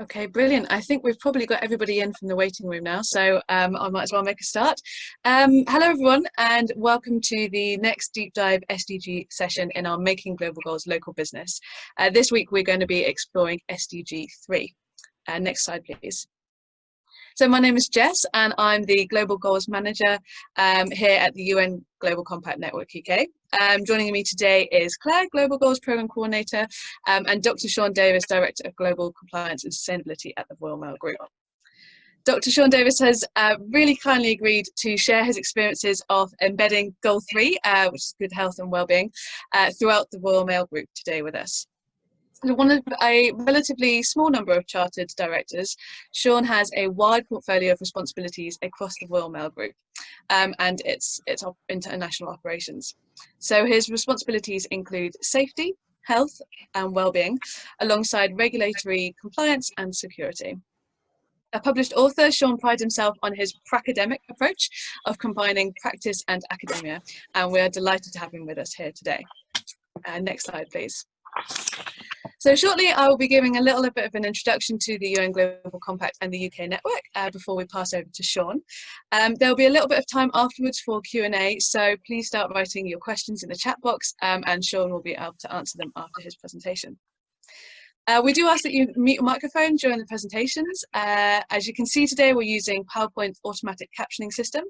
Okay, brilliant. I think we've probably got everybody in from the waiting room now, so I might as well make a start. Hello everyone, and welcome to the next deep dive SDG session in our Making Global Goals Local Business. This week we're going to be exploring SDG 3. Next slide, please. So my name is Jess, and I'm the Global Goals Manager here at the UN Global Compact Network UK. Joining me today is Claire, Global Goals Programme Coordinator, and Dr. Shaun Davis, Director of Global Compliance and Sustainability at the Royal Mail Group. Dr. Shaun Davis has really kindly agreed to share his experiences of embedding Goal 3, which is good health and wellbeing, throughout the Royal Mail Group today with us. One of a relatively small number of chartered directors, Shaun has a wide portfolio of responsibilities across the Royal Mail Group and its international operations. So his responsibilities include safety, health and well-being, alongside regulatory compliance and security. A published author, Shaun prides himself on his pracademic approach of combining practice and academia, and we are delighted to have him with us here today. Next slide, please. So shortly, I will be giving a little bit of an introduction to the UN Global Compact and the UK network before we pass over to Shaun. There'll be a little bit of time afterwards for Q&A, so please start writing your questions in the chat box and Shaun will be able to answer them after his presentation. We do ask that you mute your microphone during the presentations. As you can see today, we're using PowerPoint automatic captioning system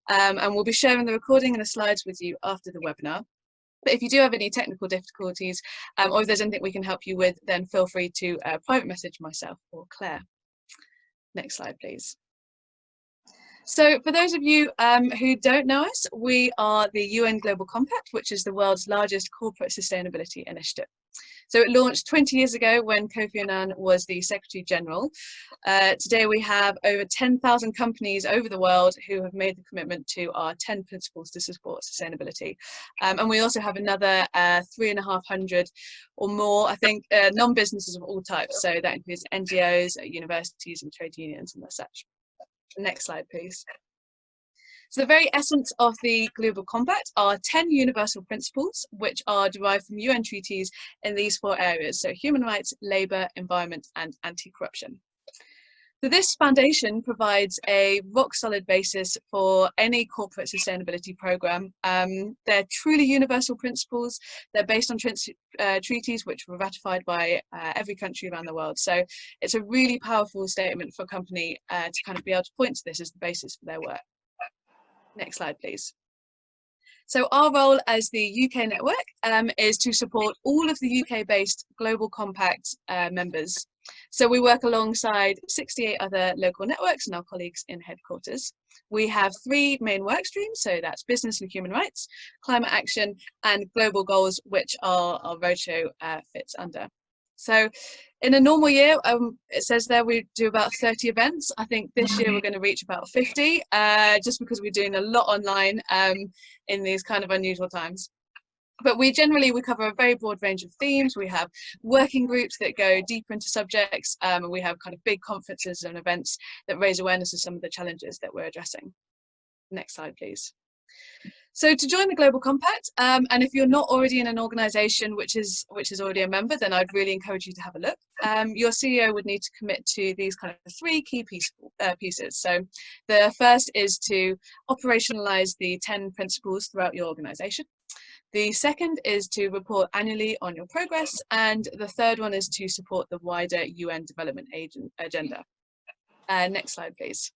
and we'll be sharing the recording and the slides with you after the webinar. But if you do have any technical difficulties or if there's anything we can help you with, then feel free to private message myself or Claire. Next slide, please. So for those of you who don't know us, we are the UN Global Compact, which is the world's largest corporate sustainability initiative. So it launched 20 years ago when Kofi Annan was the Secretary General. Today we have over 10,000 companies over the world who have made the commitment to our 10 principles to support sustainability. And we also have another 3,500 or more, I think, non-businesses of all types. So that includes NGOs, universities and trade unions and such. Next slide, please. So the very essence of the Global Compact are 10 universal principles, which are derived from UN treaties in these 4 areas, so human rights, labour, environment and anti-corruption. So this foundation provides a rock-solid basis for any corporate sustainability programme. They're truly universal principles. They're based on treaties which were ratified by every country around the world. So it's a really powerful statement for a company to kind of be able to point to this as the basis for their work. Next slide, please. So our role as the UK network is to support all of the UK-based Global Compact members. So we work alongside 68 other local networks and our colleagues in headquarters. We have 3 main work streams, so that's business and human rights, climate action and global goals, which our roadshow fits under. So in a normal year, it says there we do about 30 events. I think this year we're going to reach about 50, just because we're doing a lot online in these kind of unusual times. But we cover a very broad range of themes. We have working groups that go deeper into subjects, and we have kind of big conferences and events that raise awareness of some of the challenges that we're addressing. Next slide, please. So to join the Global Compact, and if you're not already in an organisation which is already a member, then I'd really encourage you to have a look. Your CEO would need to commit to these kind of 3 key pieces. So the first is to operationalise the 10 principles throughout your organisation. The second is to report annually on your progress, and the third one is to support the wider UN Development Agenda. Next slide, please.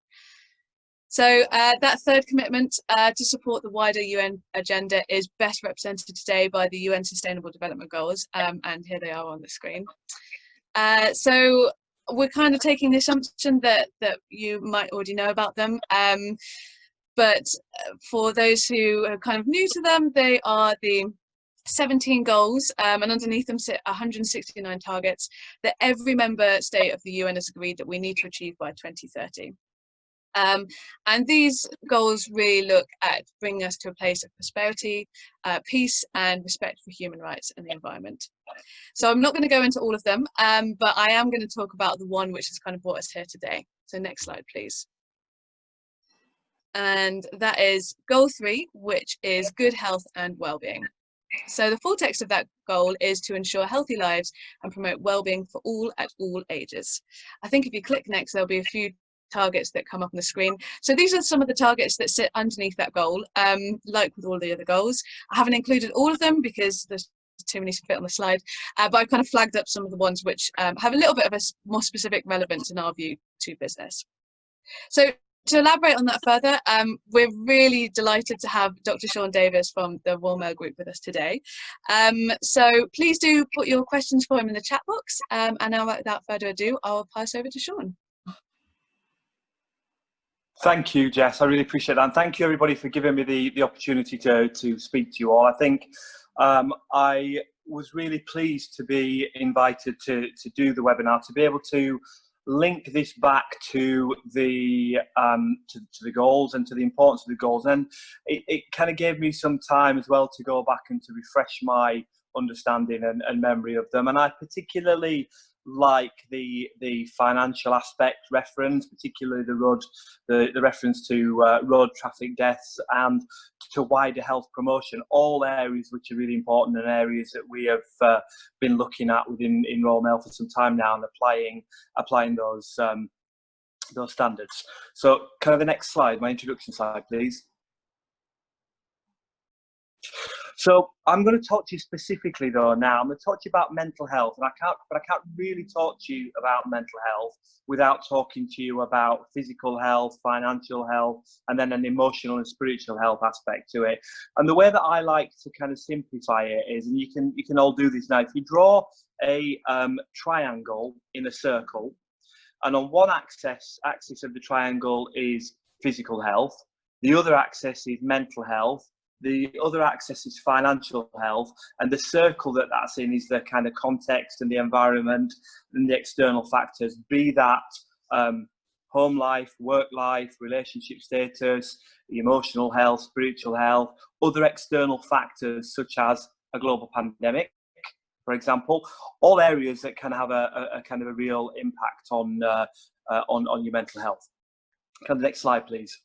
So that third commitment to support the wider UN agenda is best represented today by the UN Sustainable Development Goals, and here they are on the screen. So we're kind of taking the assumption that you might already know about them, but for those who are kind of new to them, they are the 17 goals, and underneath them sit 169 targets that every member state of the UN has agreed that we need to achieve by 2030. And these goals really look at bringing us to a place of prosperity, peace and respect for human rights and the environment. So I'm not going to go into all of them, but I am going to talk about the one which has kind of brought us here today. So next slide, please. And that is goal 3, which is good health and well-being. So the full text of that goal is to ensure healthy lives and promote well-being for all at all ages. I think if you click next, there'll be a few targets that come up on the screen. So these are some of the targets that sit underneath that goal, like with all the other goals. I haven't included all of them because there's too many to fit on the slide, but I've kind of flagged up some of the ones which have a little bit of a more specific relevance in our view to business. So to elaborate on that further, we're really delighted to have Dr. Shaun Davis from the Royal Mail Group with us today. So please do put your questions for him in the chat box. And now, without further ado, I'll pass over to Shaun. Thank you, Jess. I really appreciate that. And thank you, everybody, for giving me the opportunity to speak to you all. I think I was really pleased to be invited to do the webinar, to be able to link this back to the goals and to the importance of the goals. And it kind of gave me some time as well to go back and to refresh my understanding and memory of them. And I particularly like the financial aspect reference, particularly the reference to road traffic deaths and to wider health promotion, all areas which are really important and areas that we have been looking at within Royal Mail for some time now and applying those standards. So kind of the next slide, my introduction slide, please. So I'm going to talk to you specifically though now. I'm going to talk to you about mental health, and I can't really talk to you about mental health without talking to you about physical health, financial health, and then an emotional and spiritual health aspect to it. And the way that I like to kind of simplify it is, and you can all do this now, if you draw a triangle in a circle, and on one axis of the triangle is physical health, the other axis is mental health, the other axis is financial health, and the circle that's in is the kind of context and the environment and the external factors, be that home life, work life, relationship status, emotional health, spiritual health, other external factors such as a global pandemic, for example, all areas that can have a kind of a real impact on your mental health. Can the next slide, please?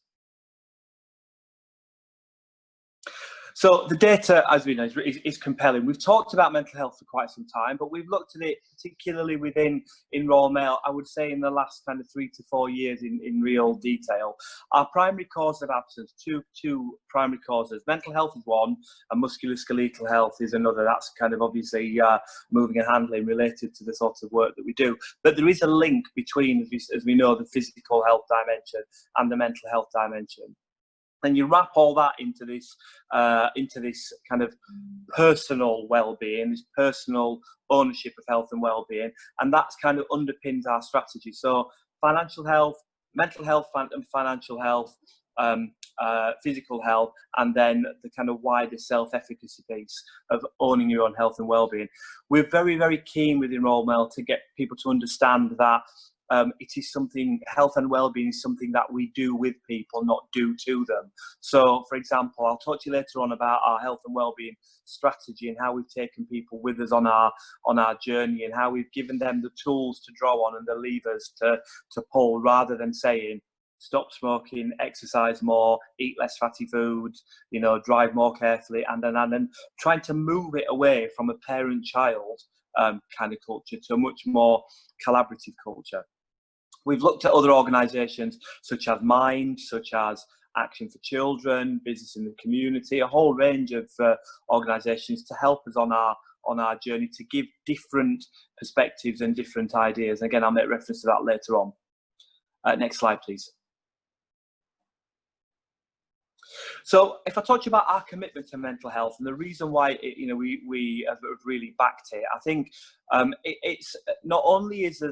So the data, as we know, is compelling. We've talked about mental health for quite some time, but we've looked at it particularly in Royal Mail, I would say in the last kind of 3 to 4 years in real detail. Our primary cause of absence, two primary causes. Mental health is one, and musculoskeletal health is another. That's kind of obviously moving and handling related to the sort of work that we do. But there is a link between, as we know, the physical health dimension and the mental health dimension. And you wrap all that into this kind of personal well-being, this personal ownership of health and well-being, and that's kind of underpins our strategy. So financial health, mental health and financial health, physical health, and then the kind of wider self-efficacy piece of owning your own health and well-being. We're very, very keen within Royal Mail to get people to understand that it is something, health and well-being is something that we do with people, not do to them. So, for example, I'll talk to you later on about our health and well-being strategy and how we've taken people with us on our journey and how we've given them the tools to draw on and the levers to pull, rather than saying, stop smoking, exercise more, eat less fatty foods, drive more carefully, and then trying to move it away from a parent-child kind of culture to a much more collaborative culture. We've looked at other organisations such as Mind, such as Action for Children, Business in the Community, a whole range of organisations to help us on our journey, to give different perspectives and different ideas. Again, I'll make reference to that later on. Next slide, please. So if I talk to you about our commitment to mental health and the reason why we have really backed it, I think it's not only is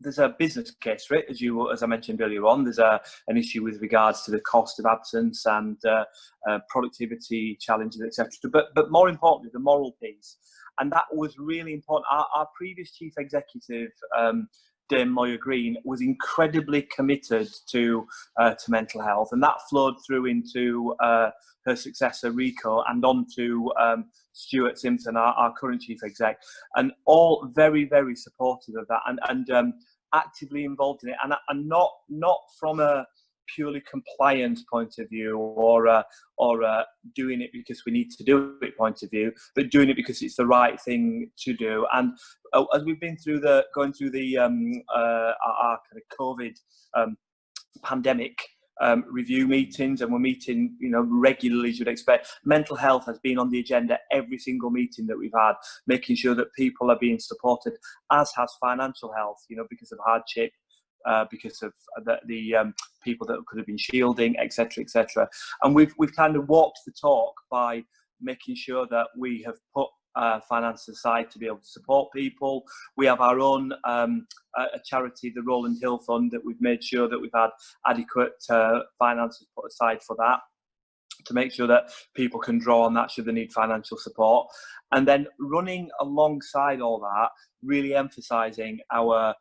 there's a business case for it, as I mentioned earlier on. There's an issue with regards to the cost of absence and productivity challenges, etc. But more importantly, the moral piece, and that was really important. Our previous chief executive, Dame Moya Green, was incredibly committed to mental health, and that flowed through into her successor Rico and on to Stuart Simpson, our current chief exec, and all very, very supportive of that and actively involved in it, and not from a purely compliance point of view, or doing it because we need to do it point of view, but doing it because it's the right thing to do. And as we've been through going through the our kind of COVID pandemic review meetings, and we're meeting, you know, regularly as you'd expect. Mental health has been on the agenda every single meeting that we've had, making sure that people are being supported, as has financial health, you know, because of hardship, because of the people that could have been shielding, etc., etc. And we've kind of walked the talk by making sure that we have put finance aside to be able to support people. We have our own a charity, the Roland Hill Fund, that we've made sure that we've had adequate finances put aside for that, to make sure that people can draw on that should they need financial support. And then running alongside all that, really emphasising our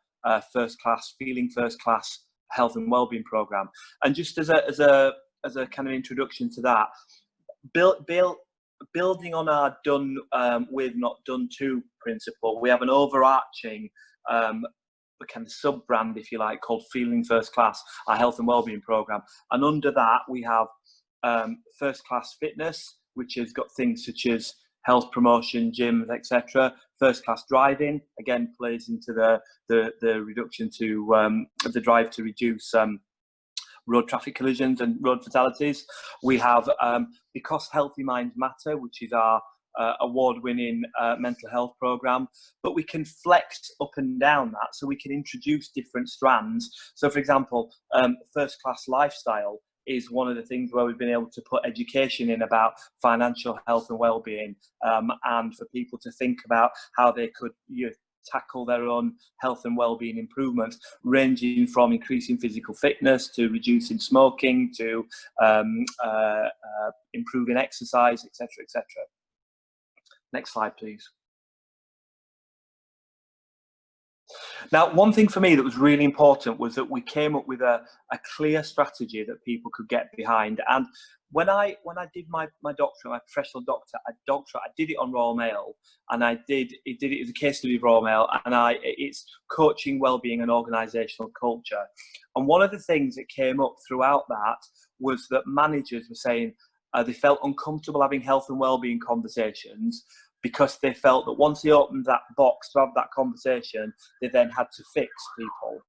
feeling first class health and wellbeing programme. And just as a kind of introduction to that, building on our done with, not done to principle, we have an overarching kind of sub-brand, if you like, called Feeling First Class, our health and wellbeing programme. And under that, we have First Class Fitness, which has got things such as health promotion, gyms, etc. First Class Driving, again, plays into the reduction to the drive to reduce road traffic collisions and road fatalities. We have Because Healthy Minds Matter, which is our award-winning mental health program, but we can flex up and down that, so we can introduce different strands. So, for example, First Class Lifestyle is one of the things where we've been able to put education in about financial health and well-being, and for people to think about how they could tackle their own health and well-being improvements, ranging from increasing physical fitness to reducing smoking to improving exercise, etc., etc. Next slide, please. Now, one thing for me that was really important was that we came up with a clear strategy that people could get behind. And when I did my doctorate, my professional doctorate, I did it on Royal Mail, and I did it as a case study of Royal Mail, and it's coaching, wellbeing, and organisational culture. And one of the things that came up throughout that was that managers were saying they felt uncomfortable having health and wellbeing conversations, because they felt that once they opened that box to have that conversation, they then had to fix people.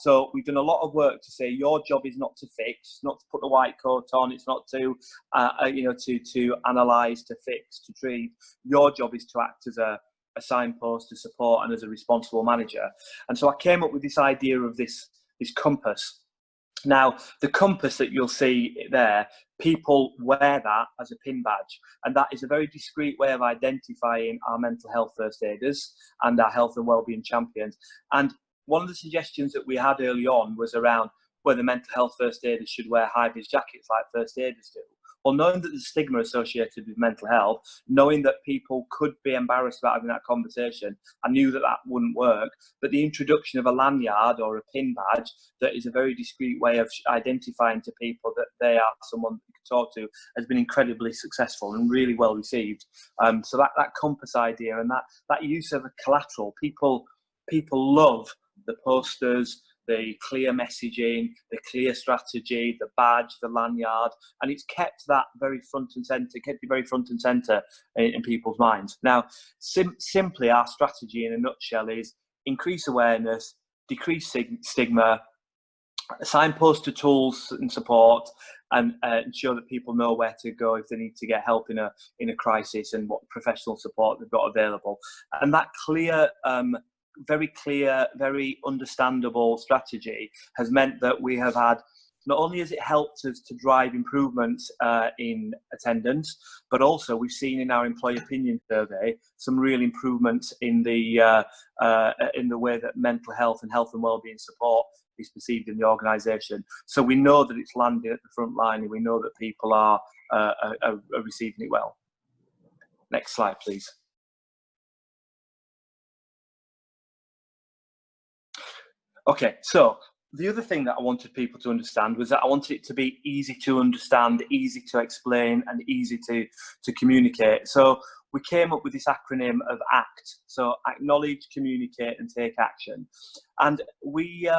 So we've done a lot of work to say your job is not to fix, not to put the white coat on. It's not to, to analyse, to fix, to treat. Your job is to act as a signpost, to support, and as a responsible manager. And so I came up with this idea of this compass. Now, the compass that you'll see there, people wear that as a pin badge, and that is a very discreet way of identifying our mental health first aiders and our health and wellbeing champions. And one of the suggestions that we had early on was around whether mental health first aiders should wear high-vis jackets like first aiders do. Well, knowing that there's stigma associated with mental health, knowing that people could be embarrassed about having that conversation, I knew that that wouldn't work. But the introduction of a lanyard or a pin badge that is a very discreet way of identifying to people that they are someone you can talk to has been incredibly successful and really well received. So that compass idea and that use of a collateral, people love the posters, the clear messaging, the clear strategy, the badge, the lanyard, and it's kept that very front and centre, kept it very front and centre in people's minds. Now, simply our strategy in a nutshell is increase awareness, decrease stigma, signpost to tools and support, and ensure that people know where to go if they need to get help in a crisis, and what professional support they've got available. And that clear, very clear, very understandable strategy has meant that we have had, not only has it helped us to drive improvements in attendance, but also we've seen in our employee opinion survey some real improvements in the way that mental health and health and wellbeing support is perceived in the organisation. So we know that it's landing at the front line, and we know that people are receiving it well. Next slide, please. Okay, so the other thing that I wanted people to understand was that I wanted it to be easy to understand, easy to explain, and easy to communicate. So we came up with this acronym of ACT. So acknowledge, communicate, and take action. And we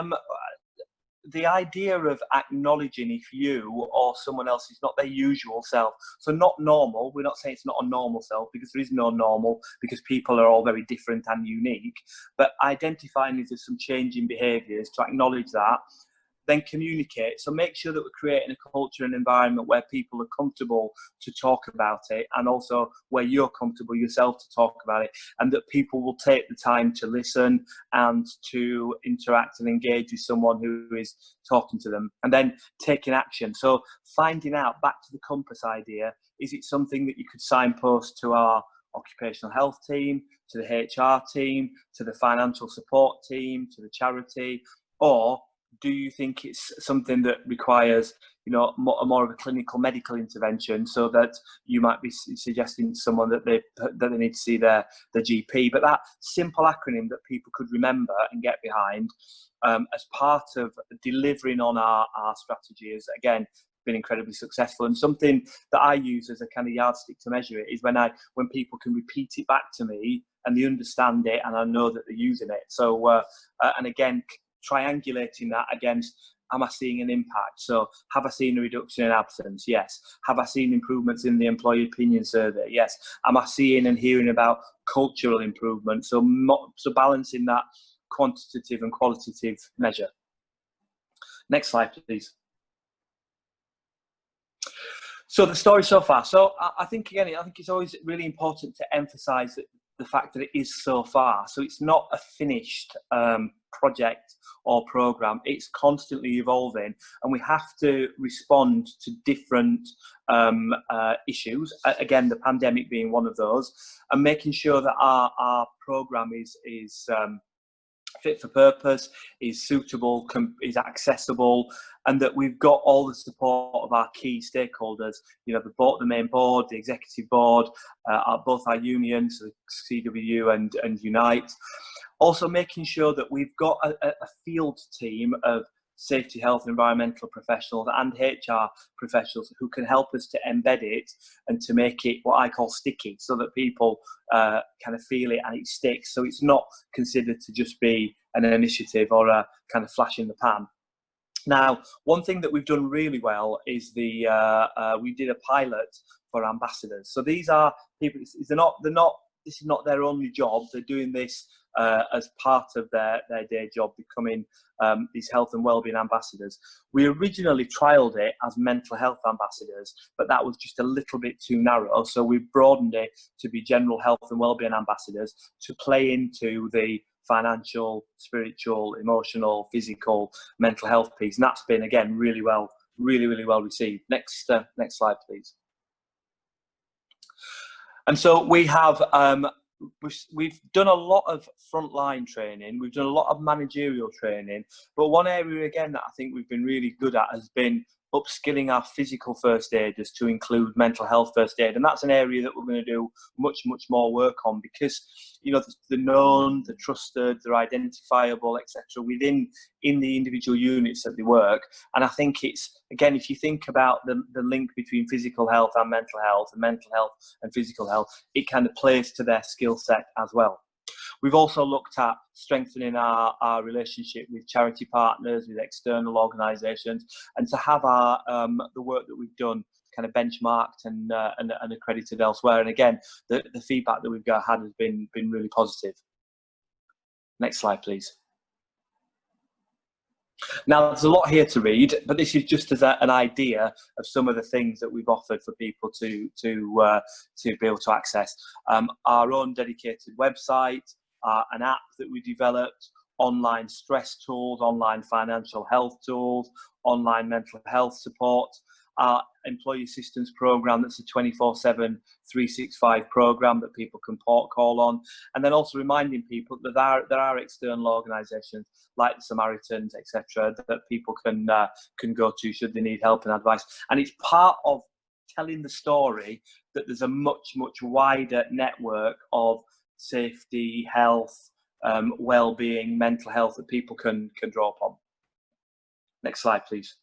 the idea of acknowledging if you or someone else is not their usual self. So not normal, we're not saying it's not a normal self, because there is no normal, because people are all very different and unique, but identifying if there's some change in behaviours, to acknowledge that, then communicate. So make sure that we're creating a culture and environment where people are comfortable to talk about it, and also where you're comfortable yourself to talk about it, and that people will take the time to listen and to interact and engage with someone who is talking to them, and then taking action. So finding out, back to the compass idea, is it something that you could signpost to our occupational health team, to the HR team, to the financial support team, to the charity, or do you think it's something that requires, more of a clinical medical intervention, so that you might be suggesting to someone that they need to see their GP? But that simple acronym that people could remember and get behind, as part of delivering on our strategy, is again been incredibly successful. And something that I use as a kind of yardstick to measure it is when people can repeat it back to me and they understand it and I know that they're using it. So and again, triangulating that against, am I seeing an impact? So have I seen a reduction in absence? Yes. Have I seen improvements in the employee opinion survey? Yes. Am I seeing and hearing about cultural improvement? So balancing that quantitative and qualitative measure. Next slide, please. So the story so far. So I think it's always really important to emphasise the fact that it is so far. So it's not a finished project or program. It's constantly evolving, and we have to respond to different issues. Again, the pandemic being one of those, and making sure that our program is fit for purpose, is suitable, is accessible, and that we've got all the support of our key stakeholders, the main board, the executive board, both our unions, CWU and Unite. Also making sure that we've got a field team of safety, health, environmental professionals and HR professionals who can help us to embed it and to make it what I call sticky, so that people kind of feel it and it sticks. So it's not considered to just be an initiative or a kind of flash in the pan. Now, one thing that we've done really well is we did a pilot for ambassadors. So these are people. This is not their only job. They're doing this as part of their day job, becoming these health and wellbeing ambassadors. We originally trialled it as mental health ambassadors, but that was just a little bit too narrow. So we've broadened it to be general health and wellbeing ambassadors, to play into the financial, spiritual, emotional, physical, mental health piece. And that's been, again, really well received. Next slide, please. And so we have we've done a lot of frontline training, we've done a lot of managerial training, but one area again that I think we've been really good at has been upskilling our physical first aiders to include mental health first aid. And that's an area that we're going to do much more work on, because they're known, they're trusted, they're identifiable, etc., in the individual units that they work. And I think it's, again, if you think about the link between physical health and mental health and physical health, it kind of plays to their skill set as well. We've also looked at strengthening our relationship with charity partners, with external organisations, and to have the work that we've done kind of benchmarked and accredited elsewhere. And again, the feedback that we've had has been really positive. Next slide, please. Now, there's a lot here to read, but this is just as an idea of some of the things that we've offered for people to be able to access. Our own dedicated website, an app that we developed, online stress tools, online financial health tools, online mental health support, our employee assistance program that's a 24/7 365 program that people can call on, and then also reminding people that there are external organisations like the Samaritans, etc., that people can go to should they need help and advice. And it's part of telling the story that there's a much wider network of safety, health, well-being, mental health that people can draw upon. Next slide, please.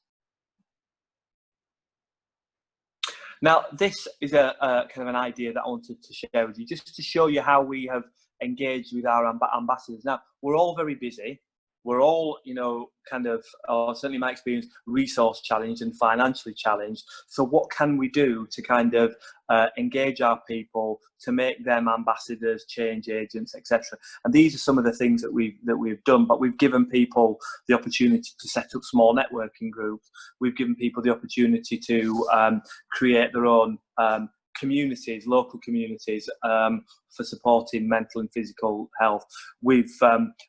Now, this is a kind of an idea that I wanted to share with you, just to show you how we have engaged with our ambassadors. Now, we're all very busy, we're all, you know, kind of, or certainly in my experience, resource challenged and financially challenged. So what can we do to kind of engage our people, to make them ambassadors, change agents, etc.? And these are some of the things that we've done. But we've given people the opportunity to set up small networking groups. We've given people the opportunity to create their own communities, local communities, for supporting mental and physical health. We've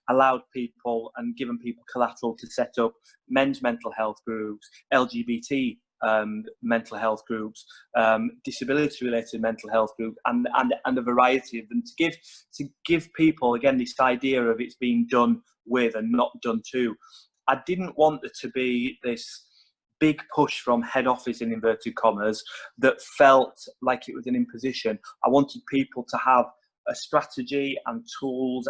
allowed people and given people collateral to set up men's mental health groups, LGBT mental health groups, disability-related mental health groups, and a variety of them, to give people, again, this idea of it's being done with and not done to. I didn't want there to be this big push from head office, in inverted commas, that felt like it was an imposition. I wanted people to have a strategy and tools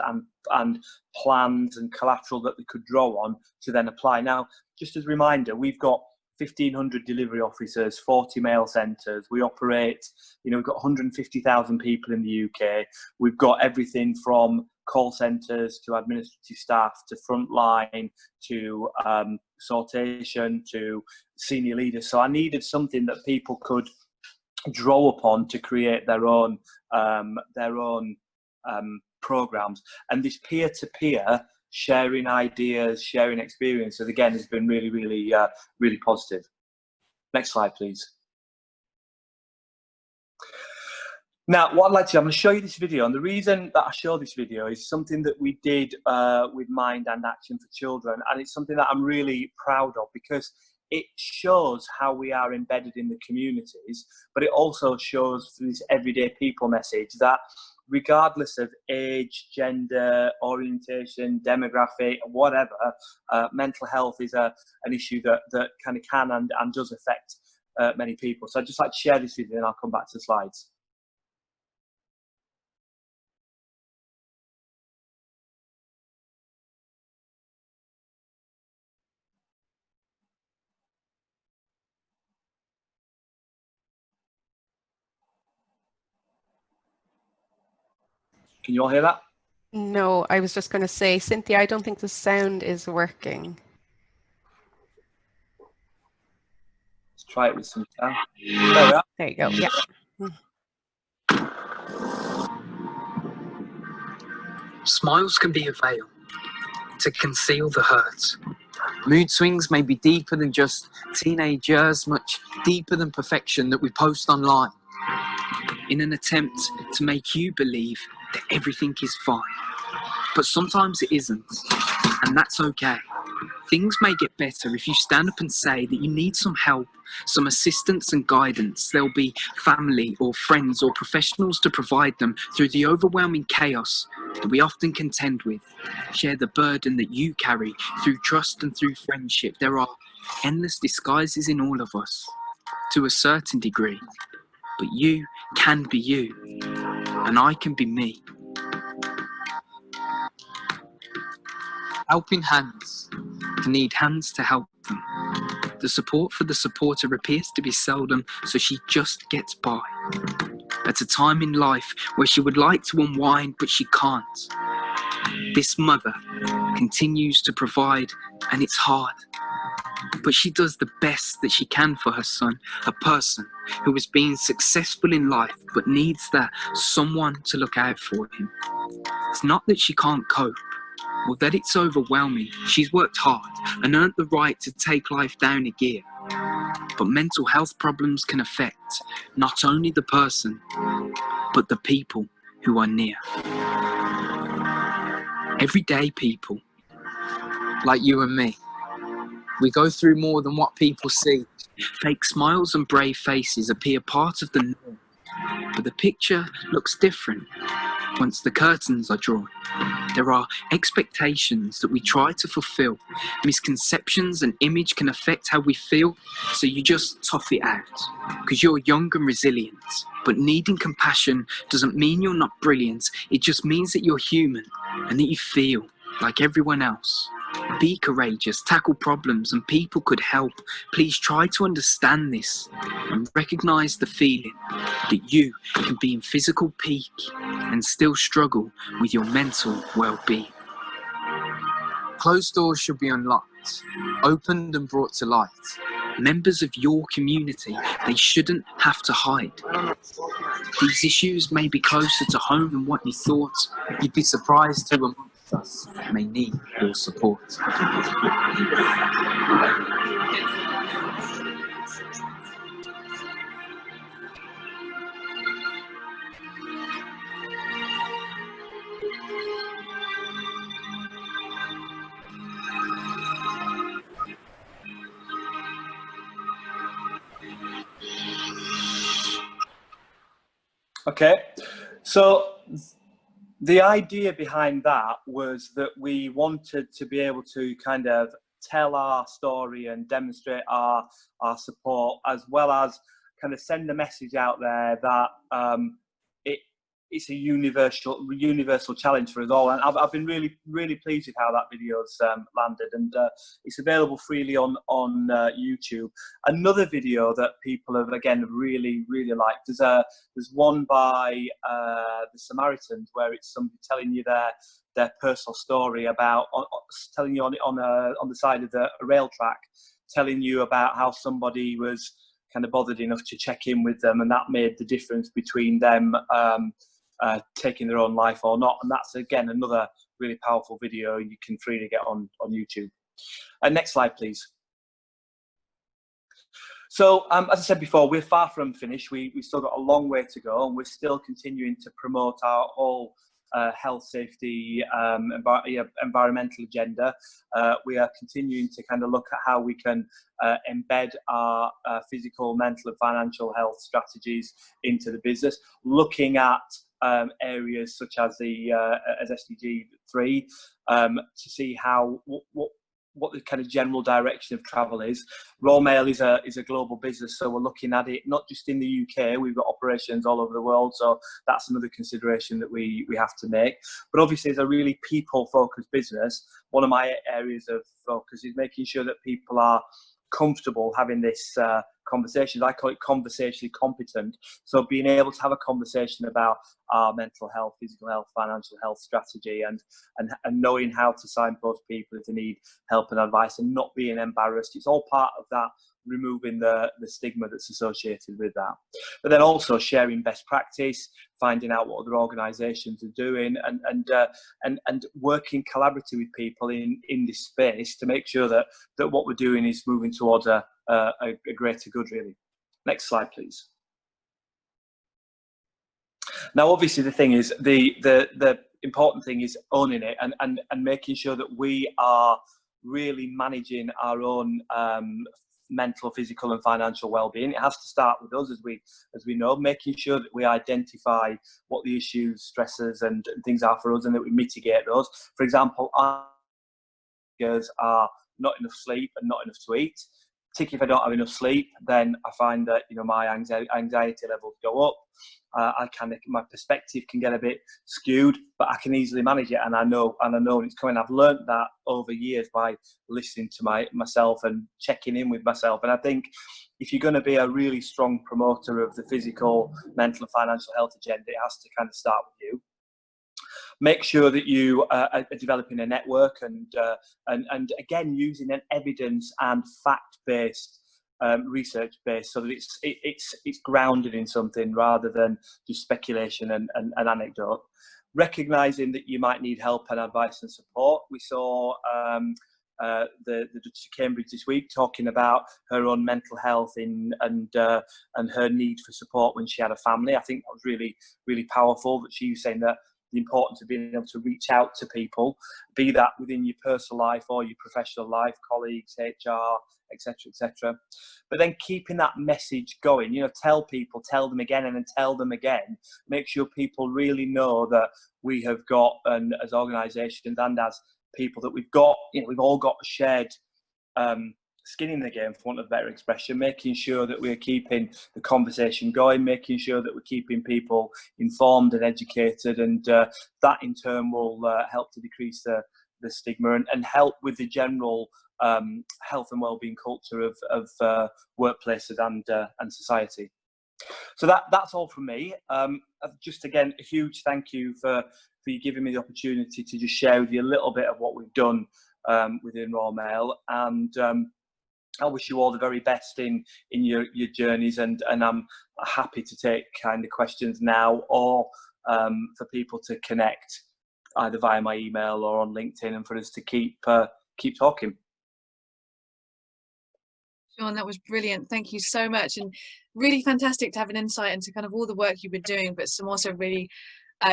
and plans and collateral that they could draw on to then apply. Now, just as a reminder, we've got 1,500 delivery officers, 40 mail centres. We operate, you know, we've got 150,000 people in the UK. We've got everything from call centres to administrative staff to frontline to sortation to senior leaders. So I needed something that people could draw upon to create their own programs. And this peer-to-peer sharing ideas, sharing experiences, again, has been really, really, really positive. Next slide, please. Now, what I'd like to do, I'm going to show you this video, and the reason that I show this video is something that we did with Mind and Action for Children, and it's something that I'm really proud of, because it shows how we are embedded in the communities, but it also shows through this everyday people message that regardless of age, gender, orientation, demographic, whatever, mental health is an issue that kind of can and does affect many people. So I'd just like to share this with you, and I'll come back to the slides. Can you all hear that? No, I was just going to say, Cynthia, I don't think the sound is working. Let's try it with some sound. There you go, yeah. Smiles can be a veil to conceal the hurt. Mood swings may be deeper than just teenagers, much deeper than perfection that we post online, in an attempt to make you believe that everything is fine. But sometimes it isn't, and that's okay. Things may get better if you stand up and say that you need some help, some assistance and guidance. There'll be family or friends or professionals to provide them through the overwhelming chaos that we often contend with. Share the burden that you carry through trust and through friendship. There are endless disguises in all of us, to a certain degree, but you can be you, and I can be me. Helping hands need hands to help them. The support for the supporter appears to be seldom, so she just gets by. At a time in life where she would like to unwind, but she can't. This mother continues to provide, and it's hard. But she does the best that she can for her son, a person who is being successful in life, but needs that someone to look out for him. It's not that she can't cope, or that it's overwhelming. She's worked hard and earned the right to take life down a gear. But mental health problems can affect not only the person, but the people who are near. Everyday people, like you and me, we go through more than what people see. Fake smiles and brave faces appear part of the norm, but the picture looks different once the curtains are drawn. There are expectations that we try to fulfill. Misconceptions and image can affect how we feel, so you just tough it out, because you're young and resilient. But needing compassion doesn't mean you're not brilliant. It just means that you're human and that you feel like everyone else. Be courageous, tackle problems, and people could help. Please try to understand this and recognize the feeling that you can be in physical peak and still struggle with your mental well-being. Closed doors should be unlocked, opened and brought to light. Members of your community, they shouldn't have to hide. These issues may be closer to home than what you thought. You'd be surprised who amongst us may need your support. Okay, so the idea behind that was that we wanted to be able to kind of tell our story and demonstrate our support, as well as kind of send a message out there that it's a universal challenge for us all. And I've been really pleased with how that video's landed, and it's available freely on YouTube. Another video that people have again really liked, there's one by the Samaritans, where it's somebody telling you their personal story about telling you on the side of the rail track, telling you about how somebody was kind of bothered enough to check in with them, and that made the difference between them taking their own life or not. And that's again another really powerful video you can freely get on YouTube. Next slide, please. So as I said before, we're far from finished. We've still got a long way to go, and we're still continuing to promote our whole health, safety, environmental agenda. We are continuing to kind of look at how we can embed our physical, mental and financial health strategies into the business, looking at areas such as as SDG 3 to see how what the kind of general direction of travel is. Royal Mail is a global business, so we're looking at it not just in the UK. We've got operations all over the world, so that's another consideration that we have to make. But obviously, as a really people-focused business, one of my areas of focus is making sure that people are comfortable having this conversation. I call it conversationally competent. So being able to have a conversation about our mental health, physical health, financial health strategy, and knowing how to signpost people if they need help and advice, and not being embarrassed. It's all part of that, removing the stigma that's associated with that. But then also sharing best practice, finding out what other organisations are doing, and working collaboratively with people in this space to make sure that what we're doing is moving towards a greater good, really. Next slide, please. Now, obviously, the thing is, the important thing is owning it and making sure that we are really managing our own mental, physical and financial well-being. It has to start with us, as we know, making sure that we identify what the issues, stresses and things are for us, and that we mitigate those. For example, our are not enough sleep and not enough to eat. Particularly if I don't have enough sleep, then I find that my anxiety levels go up. My perspective can get a bit skewed, but I can easily manage it, and I know it's coming. I've learned that over years by listening to myself and checking in with myself. And I think if you're going to be a really strong promoter of the physical, mental, and financial health agenda, it has to kind of start with you. Make sure that you are developing a network and again using an evidence and fact-based, research-based, so that it's grounded in something rather than just speculation and anecdote. Recognizing that you might need help and advice and support. We saw the Duchess of Cambridge this week talking about her own mental health and her need for support when she had a family. I think that was really powerful, that she was saying that the importance of being able to reach out to people, be that within your personal life or your professional life, colleagues, HR, etc. But then keeping that message going, tell people, tell them again and then tell them again. Make sure people really know that we have got, and as organisations and as people, that we've all got a shared skin in the game, for want of a better expression, making sure that we're keeping the conversation going, making sure that we're keeping people informed and educated, and that in turn will help to decrease the stigma and help with the general health and wellbeing culture of workplaces and society. So that's all from me. Just again, a huge thank you for you giving me the opportunity to just share with you a little bit of what we've done within Royal Mail, and I wish you all the very best in your journeys, and I'm happy to take kind of questions now, or for people to connect either via my email or on LinkedIn, and for us to keep talking. Shaun, that was brilliant. Thank you so much, and really fantastic to have an insight into kind of all the work you've been doing, but some also really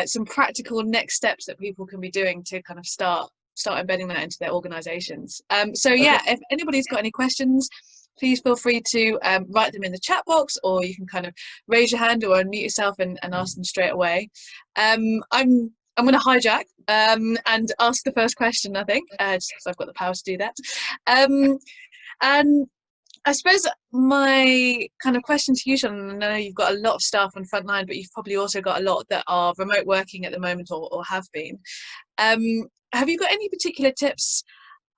some practical next steps that people can be doing to kind of start embedding that into their organizations. So yeah, if anybody's got any questions, please feel free to write them in the chat box, or you can kind of raise your hand or unmute yourself and ask them straight away. I'm going to hijack and ask the first question, I think, just because I've got the power to do that. And I suppose my kind of question to you, Shaun, I know you've got a lot of staff on frontline, but you've probably also got a lot that are remote working at the moment, or have been. Have you got any particular tips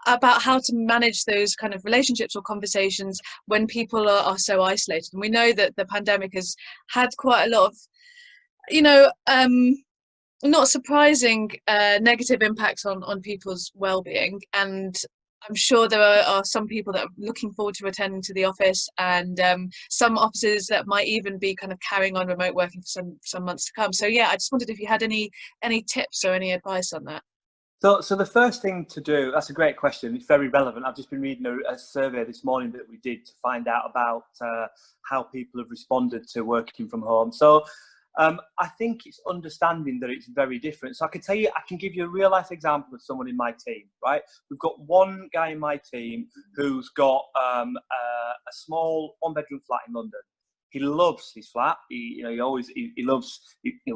about how to manage those kind of relationships or conversations when people are so isolated? And we know that the pandemic has had quite a lot of, not surprising negative impacts on people's well-being, and I'm sure there are some people that are looking forward to returning to the office, and some offices that might even be kind of carrying on remote working for some months to come. So yeah, I just wondered if you had any tips or any advice on that. So the first thing to do, that's a great question. It's very relevant. I've just been reading a survey this morning that we did to find out about how people have responded to working from home. So I think it's understanding that it's very different. So I can give you a real life example of someone in my team, right? We've got one guy in my team who's got a small 1-bedroom flat in London. He loves his flat. He loves. He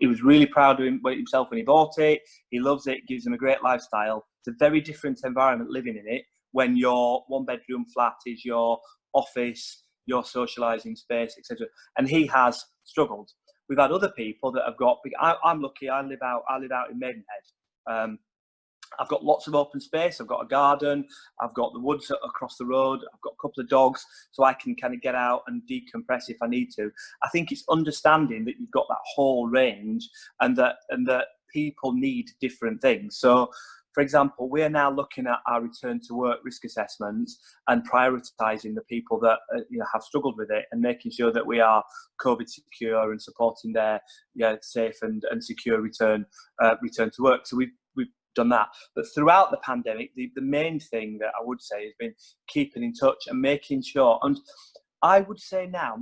was really proud of himself when he bought it. He loves it. Gives him a great lifestyle. It's a very different environment living in it when your 1-bedroom flat is your office, your socialising space, etc. And he has struggled. We've had other people that have got. I'm lucky. I live out in Maidenhead. I've got lots of open space. I've got a garden. I've got the woods across the road. I've got a couple of dogs, so I can kind of get out and decompress if I need to. I think it's understanding that you've got that whole range, and that people need different things. So, for example, we are now looking at our return to work risk assessments and prioritising the people that have struggled with it, and making sure that we are COVID secure and supporting their safe and secure return to work. So we've done that. But throughout the pandemic, the main thing that I would say has been keeping in touch and making sure. And I would say now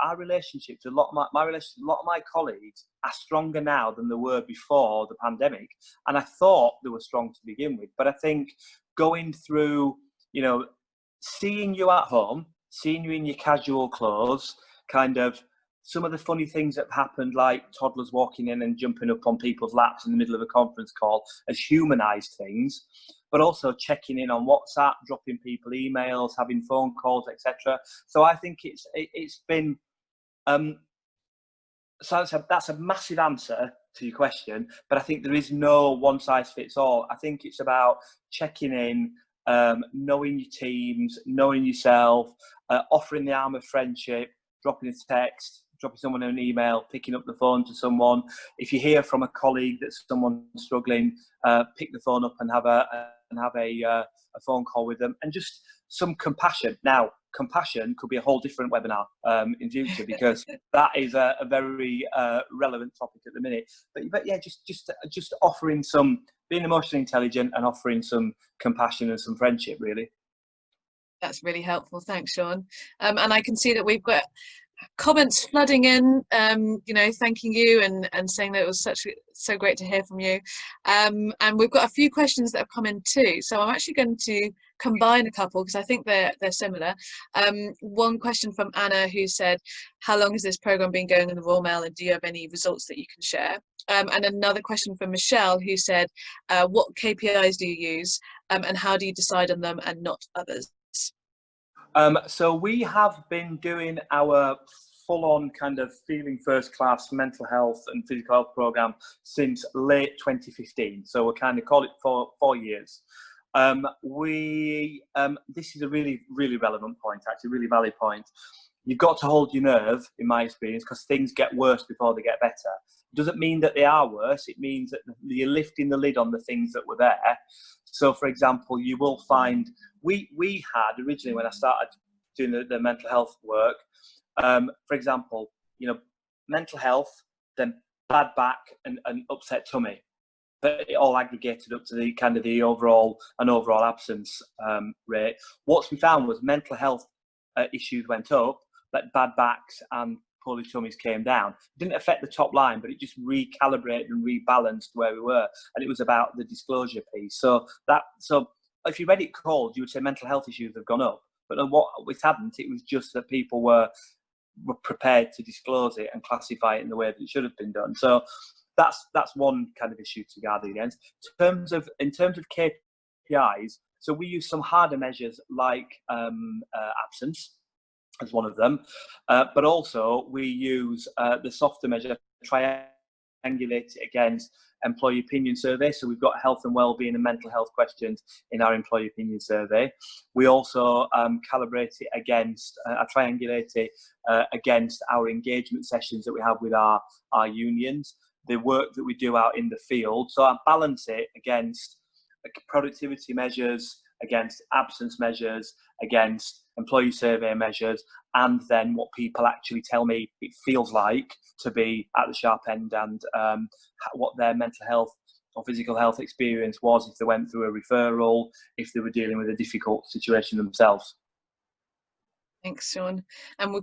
our relationships, a lot of my colleagues are stronger now than they were before the pandemic. And I thought they were strong to begin with. But I think going through, seeing you at home, seeing you in your casual clothes, kind of some of the funny things that have happened, like toddlers walking in and jumping up on people's laps in the middle of a conference call, as humanised things, but also checking in on WhatsApp, dropping people emails, having phone calls, etc. So I think it's been so that's a massive answer to your question, but I think there is no one size fits all. I think it's about checking in, knowing your teams, knowing yourself, offering the arm of friendship, dropping a text, dropping someone an email, picking up the phone to someone. If you hear from a colleague that someone's struggling, pick the phone up and have a phone call with them, and just some compassion. Now, compassion could be a whole different webinar in future, because that is a very relevant topic at the minute. But yeah, just offering being emotionally intelligent and offering some compassion and some friendship, really. That's really helpful. Thanks, Shaun. And I can see that we've got comments flooding in, thanking you and saying that it was so great to hear from you. And we've got a few questions that have come in too. So I'm actually going to combine a couple because I think they're similar. One question from Anna, who said, how long has this program been going in the Royal Mail, and do you have any results that you can share? And another question from Michelle, who said, what KPIs do you use, and how do you decide on them and not others? So we have been doing our full-on kind of feeling first-class mental health and physical health program since late 2015. So we're kind of call it for 4 years. This is a really, really relevant point, actually, really valid point. You've got to hold your nerve, in my experience, because things get worse before they get better. Doesn't mean that they are worse. It means that you're lifting the lid on the things that were there. So, for example, you will find we had originally, when I started doing the mental health work, for example, mental health, then bad back and upset tummy, but it all aggregated up to the kind of the overall absence rate. What we found was mental health issues went up, but bad backs and poorly tummies came down. It didn't affect the top line, but it just recalibrated and rebalanced where we were. And it was about the disclosure piece. So if you read it cold, you would say mental health issues have gone up. But what it hadn't. It was just that people were prepared to disclose it and classify it in the way that it should have been done. So that's one kind of issue to guard against. In terms of KPIs, so we use some harder measures like absence as one of them, but also we use the softer measure, triangulate it against employee opinion survey. So we've got health and wellbeing and mental health questions in our employee opinion survey. We also calibrate it against, triangulate it against our engagement sessions that we have with our unions, the work that we do out in the field. So I balance it against productivity measures, against absence measures, against employee survey measures, and then what people actually tell me it feels like to be at the sharp end, and what their mental health or physical health experience was if they went through a referral, if they were dealing with a difficult situation themselves. Thanks, Shaun. And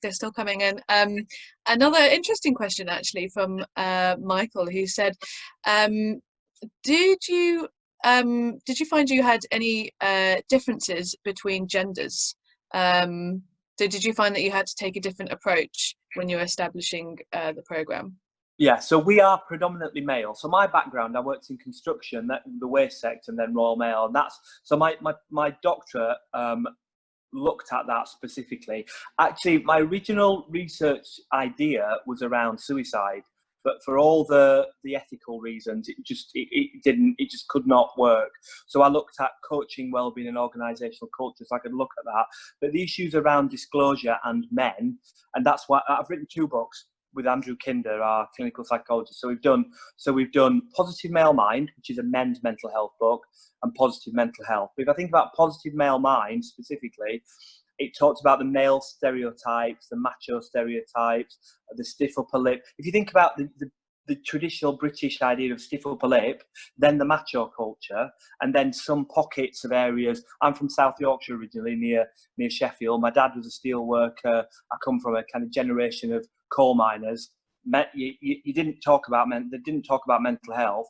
they're still coming in. Another interesting question actually from Michael, who said, did you find you had any differences between genders? Did you find that you had to take a different approach when you were establishing the programme? Yeah, so we are predominantly male. So my background, I worked in construction, the waste sector, and then Royal Mail, and that's so my doctorate looked at that specifically. Actually, my original research idea was around suicide, but for all the ethical reasons, it just could not work. So I looked at coaching, wellbeing, and organisational culture, so I could look at that. But the issues around disclosure and men, and that's why I've written 2 books with Andrew Kinder, our clinical psychologist. So we've done Positive Male Mind, which is a men's mental health book, and Positive Mental Health. But if I think about Positive Male Mind specifically, it talks about the male stereotypes, the macho stereotypes, the stiff upper lip. If you think about the traditional British idea of stiff upper lip, then the macho culture, and then some pockets of areas. I'm from South Yorkshire originally, near Sheffield. My dad was a steel worker. I come from a kind of generation of coal miners. You didn't talk about they didn't talk about mental health.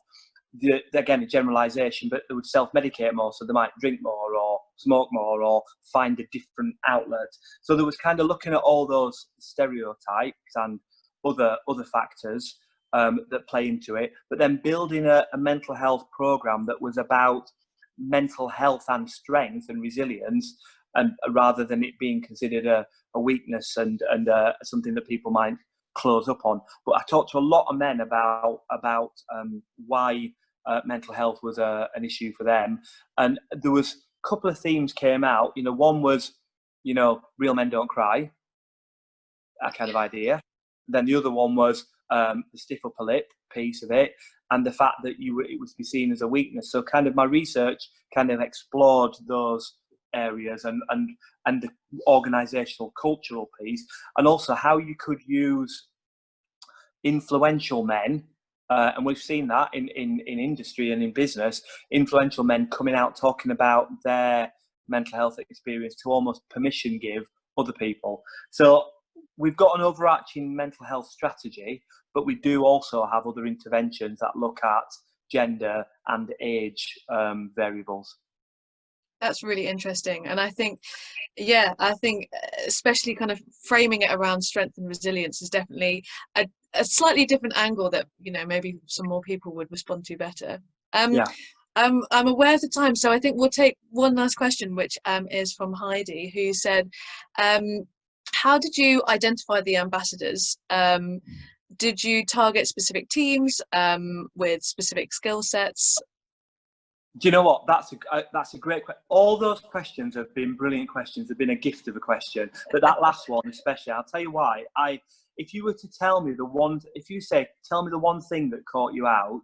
Again, a generalisation, but they would self-medicate more, so they might drink more or smoke more or find a different outlet. So there was kind of looking at all those stereotypes and other factors that play into it, but then building a mental health programme that was about mental health and strength and resilience, and rather than it being considered a weakness and something that people might close up on. But I talked to a lot of men about why mental health was an issue for them, and there was a couple of themes came out. One was real men don't cry, that kind of idea. Then the other one was the stiff upper lip piece of it, and the fact that it was to be seen as a weakness. So kind of my research kind of explored those areas and the organisational cultural piece, and also how you could use influential men, and we've seen that in industry and in business, influential men coming out talking about their mental health experience to almost permission give other people. So we've got an overarching mental health strategy, but we do also have other interventions that look at gender and age variables. That's really interesting. And I think especially kind of framing it around strength and resilience is definitely a slightly different angle that, maybe some more people would respond to better. I'm aware of the time, so I think we'll take one last question, which is from Heidi, who said, how did you identify the ambassadors? Did you target specific teams with specific skill sets? Do you know what? That's a great question. All those questions have been brilliant questions. They've been a gift of a question. But that last one especially, I'll tell you why. if you were to tell me if you say, tell me the one thing that caught you out,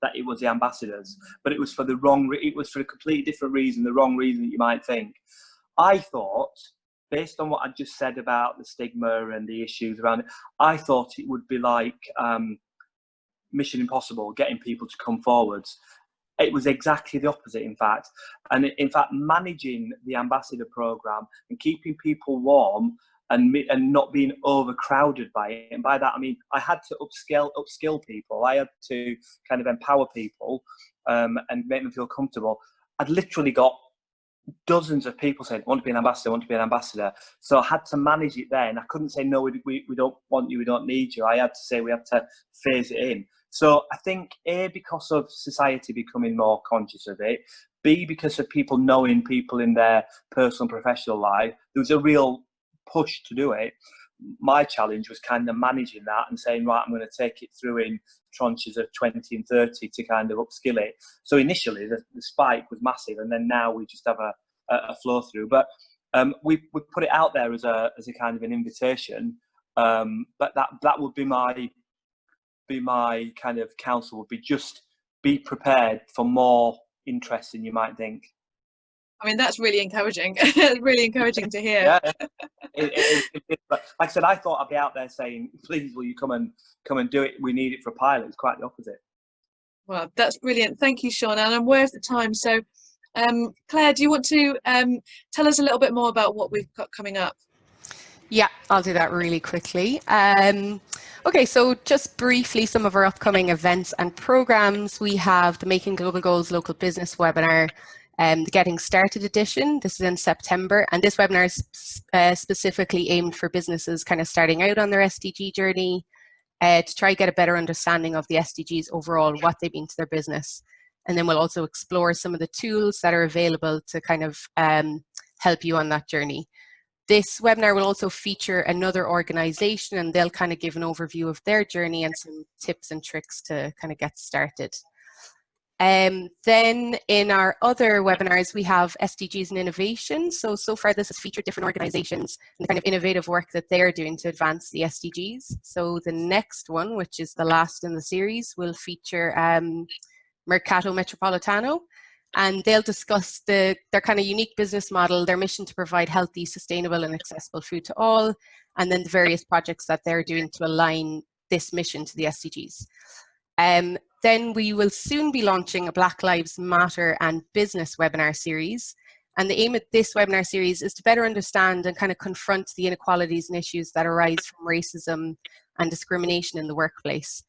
that it was the ambassadors, but it was for it was for a completely different reason, the wrong reason that you might think. I thought, based on what I just said about the stigma and the issues around it, I thought it would be like Mission Impossible, getting people to come forwards. It was exactly the opposite, in fact. And in fact, managing the ambassador program and keeping people warm and not being overcrowded by it. And by that, I mean, I had to upskill people. I had to kind of empower people and make them feel comfortable. I'd literally got dozens of people saying, I want to be an ambassador, I want to be an ambassador. So I had to manage it then. I couldn't say, no, we don't want you, we don't need you. I had to say, we have to phase it in. So I think, A, because of society becoming more conscious of it, B, because of people knowing people in their personal and professional life, there was a real push to do it. My challenge was kind of managing that and saying, right, I'm going to take it through in tranches of 20 and 30 to kind of upskill it. So initially the spike was massive, and then now we just have a flow through. But we put it out there as a kind of an invitation. But that would be my kind of counsel, would be just be prepared for more interest than you might think. I mean, that's really encouraging. Really encouraging to hear. Yeah. But like I said, I thought I'd be out there saying, please, will you come and do it? We need it for a pilot. It's quite the opposite. Well, that's brilliant. Thank you, Shaun. And I'm aware of the time. So, Claire, do you want to tell us a little bit more about what we've got coming up? Yeah, I'll do that really quickly. Okay, so just briefly, some of our upcoming events and programs. We have the Making Global Goals Local Business webinar, the Getting Started edition. This is in September, and this webinar is specifically aimed for businesses kind of starting out on their SDG journey to try to get a better understanding of the SDGs overall, what they mean to their business. And then we'll also explore some of the tools that are available to kind of help you on that journey. This webinar will also feature another organization, and they'll kind of give an overview of their journey and some tips and tricks to kind of get started. Then in our other webinars, we have SDGs and innovation. So far this has featured different organizations and the kind of innovative work that they're doing to advance the SDGs. So the next one, which is the last in the series, will feature Mercato Metropolitano. And they'll discuss their kind of unique business model, their mission to provide healthy, sustainable and accessible food to all, and then the various projects that they're doing to align this mission to the SDGs. Then we will soon be launching a Black Lives Matter and Business webinar series. And the aim of this webinar series is to better understand and kind of confront the inequalities and issues that arise from racism and discrimination in the workplace,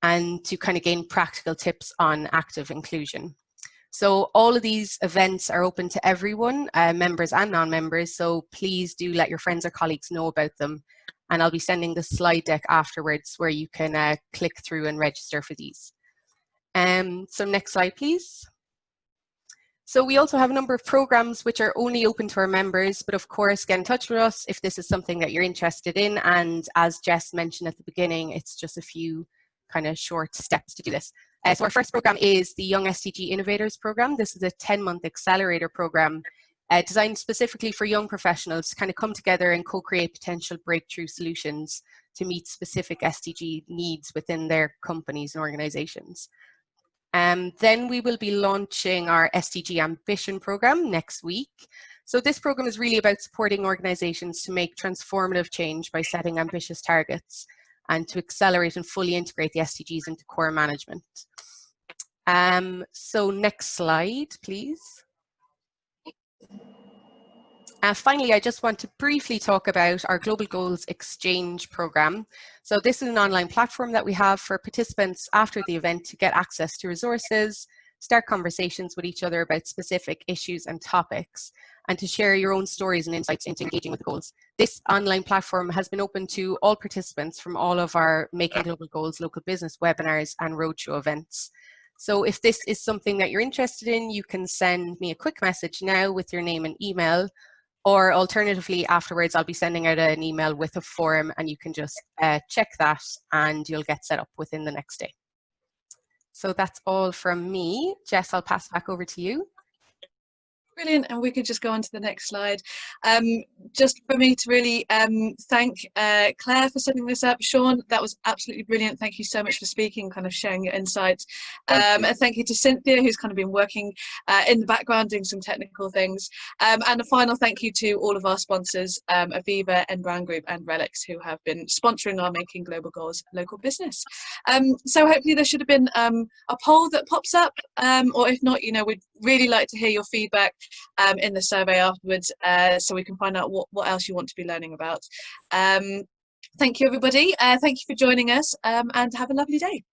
and to kind of gain practical tips on active inclusion. So all of these events are open to everyone, members and non-members, so please do let your friends or colleagues know about them. And I'll be sending the slide deck afterwards where you can click through and register for these. So next slide, please. So we also have a number of programs which are only open to our members, but of course get in touch with us if this is something that you're interested in. And as Jess mentioned at the beginning, it's just a few kind of short steps to do this. So our first program is the Young SDG Innovators program. This is a 10-month accelerator program designed specifically for young professionals to kind of come together and co-create potential breakthrough solutions to meet specific SDG needs within their companies and organizations. Then we will be launching our SDG Ambition program next week. So this program is really about supporting organizations to make transformative change by setting ambitious targets and to accelerate and fully integrate the SDGs into core management. So next slide, please. Finally, I just want to briefly talk about our Global Goals Exchange program. So this is an online platform that we have for participants after the event to get access to resources, start conversations with each other about specific issues and topics, and to share your own stories and insights into engaging with the goals. This online platform has been open to all participants from all of our Making Global Goals local business webinars and roadshow events. So if this is something that you're interested in, you can send me a quick message now with your name and email, or alternatively afterwards I'll be sending out an email with a form, and you can just check that and you'll get set up within the next day. So that's all from me. Jess, I'll pass back over to you. Brilliant, and we could just go on to the next slide. Just for me to really thank Claire for setting this up. Shaun, that was absolutely brilliant. Thank you so much for speaking, kind of sharing your insights. And thank you to Cynthia, who's kind of been working in the background doing some technical things. And a final thank you to all of our sponsors, Aviva, N Brown Group and Relics, who have been sponsoring our Making Global Goals local business. So hopefully there should have been a poll that pops up, or if not, you know, we'd really like to hear your feedback in the survey afterwards, so we can find out what else you want to be learning about. Thank you, everybody. Thank you for joining us, and have a lovely day.